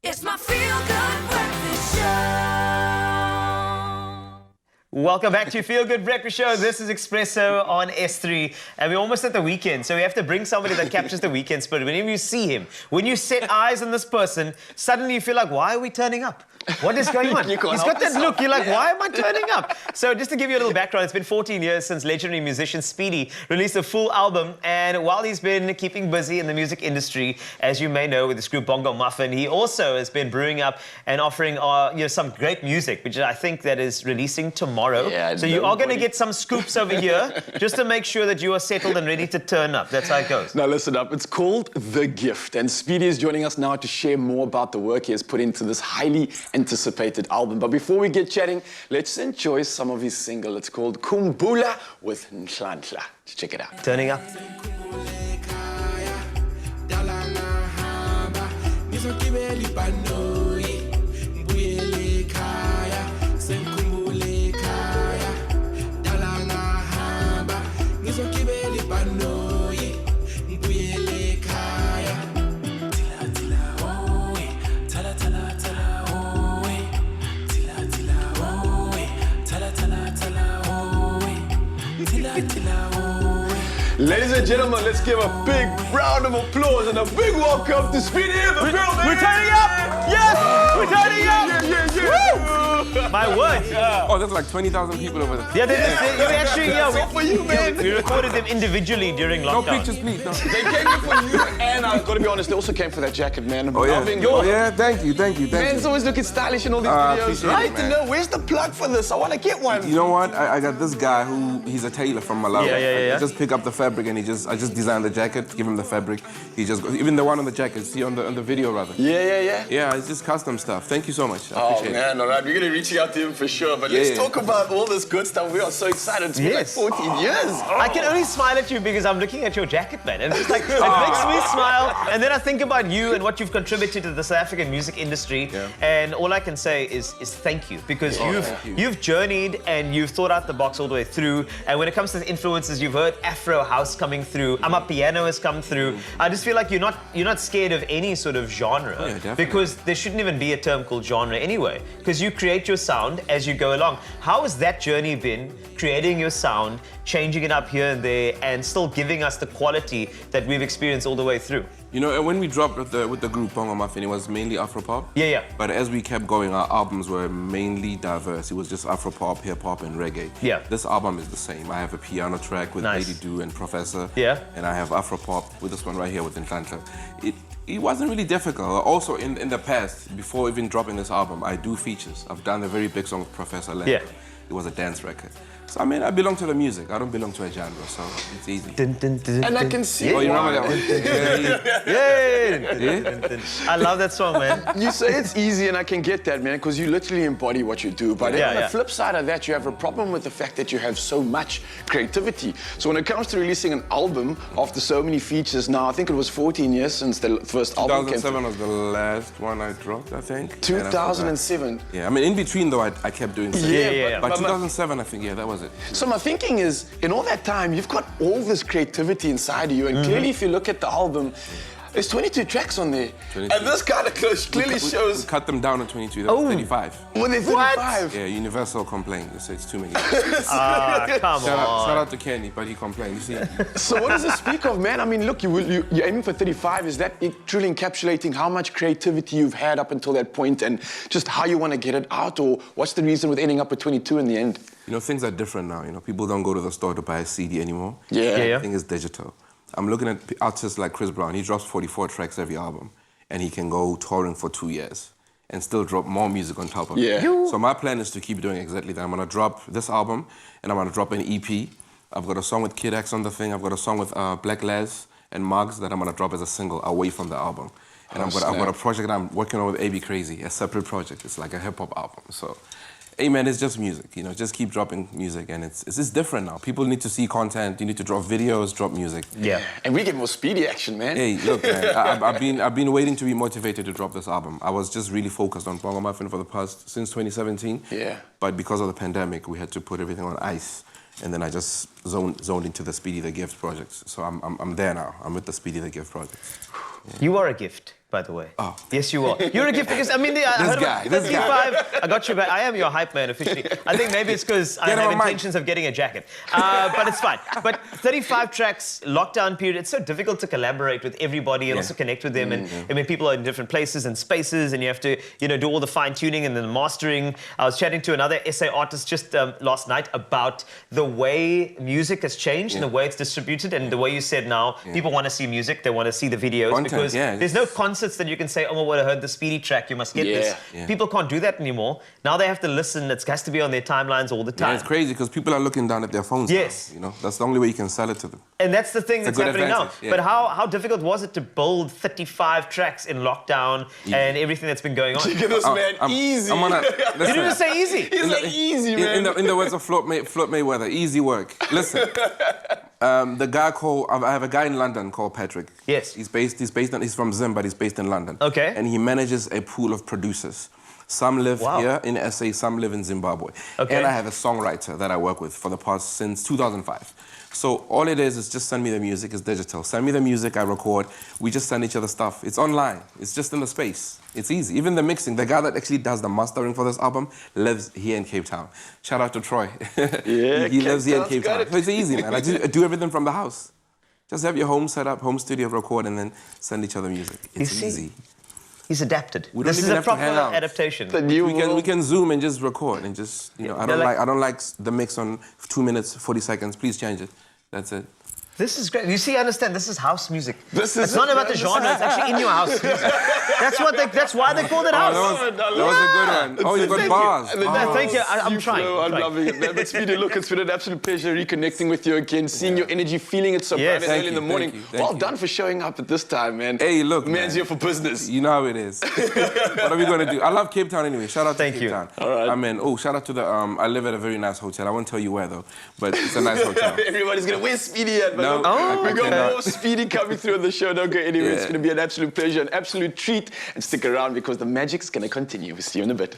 It's my feel-good breakfast show. Welcome back to Feel Good Breakfast Show. This is Expresso on S3, and we're almost at the weekend, so we have to bring somebody that captures the weekend spirit. Whenever you see him, when you set eyes on this person, suddenly you feel like, why are we turning up? What is going on? He's got that look. You're like, why am I turning up? So just to give you a little background, it's been 14 years since legendary musician Speedy released a full album. And while he's been keeping busy in the music industry, as you may know, with his group Bongo Muffin, he also has been brewing up and offering some great music, which I think that is releasing tomorrow. Yeah, so you are going to get some scoops over here just to make sure that you are settled and ready to turn up. That's how it goes. Now listen up, it's called The Gift, and Speedy is joining us now to share more about the work he has put into this highly anticipated album. But before we get chatting, let's enjoy some of his single. It's called Kumbula with Nhlanhla. Check it out. Turning up. Ladies and gentlemen, let's give a big round of applause and a big welcome to Speedy in the building. We're turning up! Yes! We're turning up! Yeah. My word! Oh, there's like 20,000 people over there. Yeah, we actually, for you, man. we recorded them individually during No lockdown. pictures, please. No. They came here for you, and I've got to be honest, they also came for that jacket, man. Oh, yeah. Oh, yeah, thank you. Man's always looking stylish in all these videos. appreciate Right it, to man. know, where's the plug for this? I want to get one. You know what? I got this guy he's a tailor from Malawi. Yeah. I just pick up the fabric and I just design the jacket, give him the fabric. He just even the one on the jacket, see on the video rather. Yeah. Yeah, it's just custom stuff. Thank you so much. I Oh appreciate man, all right, we're gonna reach out to him for sure. But let's talk about all this good stuff. We are so excited. It's been like 14 years. I can only smile at you because I'm looking at your jacket, man. And it's just like, it makes me smile. And then I think about you and what you've contributed to the South African music industry. Yeah. And all I can say is thank you. Because you've journeyed and you've thought out the box all the way through. And when it comes to the influences, you've heard Afro House coming through. Amapiano has come through. I just feel like you're not scared of any sort of genre. Yeah, definitely. Because there shouldn't even be a term called genre anyway. Because you create your sound as you go along. How has that journey been, creating your sound, changing it up here and there, and still giving us the quality that we've experienced all the way through? You know, when we dropped with the group Bongo Muffin, it was mainly Afropop. Yeah. But as we kept going, our albums were mainly diverse. It was just Afropop, hip-hop, and reggae. Yeah. This album is the same. I have a piano track with Nice. Lady Do and Professor. Yeah. And I have Afropop with this one right here with Nhlanhla. It wasn't really difficult. Also, in the past, before even dropping this album, I do features. I've done a very big song with Professor Len. Yeah. It was a dance record. So, I mean, I belong to the music. I don't belong to a genre, so it's easy. And I can see. Oh, you remember that one? I love that song, man. You say it's easy, and I can get that, man, because you literally embody what you do. But on the flip side of that, you have a problem with the fact that you have so much creativity. So when it comes to releasing an album after so many features now, I think it was 14 years since the first album came. 2007 was the last one I dropped, I think. 2007. Yeah, I mean, in between though, I kept doing stuff. Yeah. But 2007, I think, yeah, that was it. So my thinking is, in all that time, you've got all this creativity inside of you, and clearly if you look at the album, there's 22 tracks on there. 22. And this kind of clearly shows... We cut them down to 22, that's 35. When they're 35. Yeah, Universal complained, they say it's too many. Come Shout out to Kenny, but he complained, you see. So what does this speak of, man? I mean, look, you're aiming for 35. Is that truly encapsulating how much creativity you've had up until that point and just how you want to get it out? Or what's the reason with ending up at 22 in the end? You know, things are different now. You know, people don't go to the store to buy a CD anymore. Yeah. Everything is digital. I'm looking at artists like Chris Brown. He drops 44 tracks every album, and he can go touring for 2 years and still drop more music on top of it. So my plan is to keep doing exactly that. I'm gonna drop this album, and I'm gonna drop an EP. I've got a song with Kid X on the thing. I've got a song with Black Les and Mugs that I'm gonna drop as a single away from the album. And I've got a project that I'm working on with AB Crazy, a separate project. It's like a hip-hop album. So, hey man, it's just music, you know, just keep dropping music, and it's just different now. People need to see content, you need to drop videos, drop music. Yeah. And we get more Speedy action, man. Hey, look, man, I've been waiting to be motivated to drop this album. I was just really focused on Bongo Muffin for the past, since 2017. Yeah. But because of the pandemic, we had to put everything on ice. And then I just zoned into the Speedy the Gift project. So I'm there now. I'm with the Speedy the Gift project. You are a gift, by the way. Oh. Yes, you are. You're a gift because, I mean, I heard about this guy. 35. I got you back. I am your hype man officially. I think maybe it's because I Get have him a mic. intentions of getting a jacket. But it's fine. But 35 tracks, lockdown period, it's so difficult to collaborate with everybody and also connect with them. And I mean, people are in different places and spaces and you have to, you know, do all the fine tuning and then the mastering. I was chatting to another SA artist just last night about the way music has changed and the way it's distributed and the way you said now people want to see music, they want to see the videos. Content, because there's no concerts that you can say, oh, well, I heard the Speedy track, you must get this. Yeah. People can't do that anymore. Now they have to listen. It has to be on their timelines all the time. Yeah, it's crazy because people are looking down at their phones. Yes. Now, you know, that's the only way you can sell it to them. And that's the thing that's happening now. Yeah. But how difficult was it to build 35 tracks in lockdown and everything that's been going on? Look at this man, easy. Did you just say easy? He's like easy, man. In the words of Floyd Mayweather, easy work. Listen, the guy I have a guy in London called Patrick. Yes. He's from Zim, but he's based in London. Okay. And he manages a pool of producers. Some live here in SA, some live in Zimbabwe. Okay. And I have a songwriter that I work with since 2005. So all it is just send me the music. It's digital. Send me the music, I record. We just send each other stuff. It's online. It's just in the space. It's easy. Even the mixing, the guy that actually does the mastering for this album lives here in Cape Town. Shout out to Troy. Yeah, he lives here in Cape got Town. it. So it's easy, man. I do everything from the house. Just have your home set up, home studio, record, and then send each other music. It's easy. He's adapted. We don't This is even a have to proper hang out. adaptation. The new We can zoom and just record and just, you know, I don't like the mix on 2 minutes, 40 seconds. Please change it. That's it. This is great. You see, I understand. This is house music. It's not it, about the man. genre. It's actually in your house. That's why they called it house. That was a good one. Oh, you got bars. Thank you. I'm trying. I'm loving it, man. But Speedy, look, it's been an absolute pleasure reconnecting with you again, seeing your energy, feeling it so bright and Thank early in the you, morning. thank Well you. done for showing up at this time, man. Hey, look, Man's man. here for business. You know how it is. What are we going to do? I love Cape Town anyway. Shout out to Cape Town. All right. I mean, shout out to the, I live at a very nice hotel. I won't tell you where, though, but it's a nice hotel. Everybody's going to, where's Speedy at? No, we got cannot. more Speedy coming through on the show. Don't go anywhere. It's going to be an absolute pleasure, an absolute treat. And stick around because the magic's going to continue. We'll see you in a bit.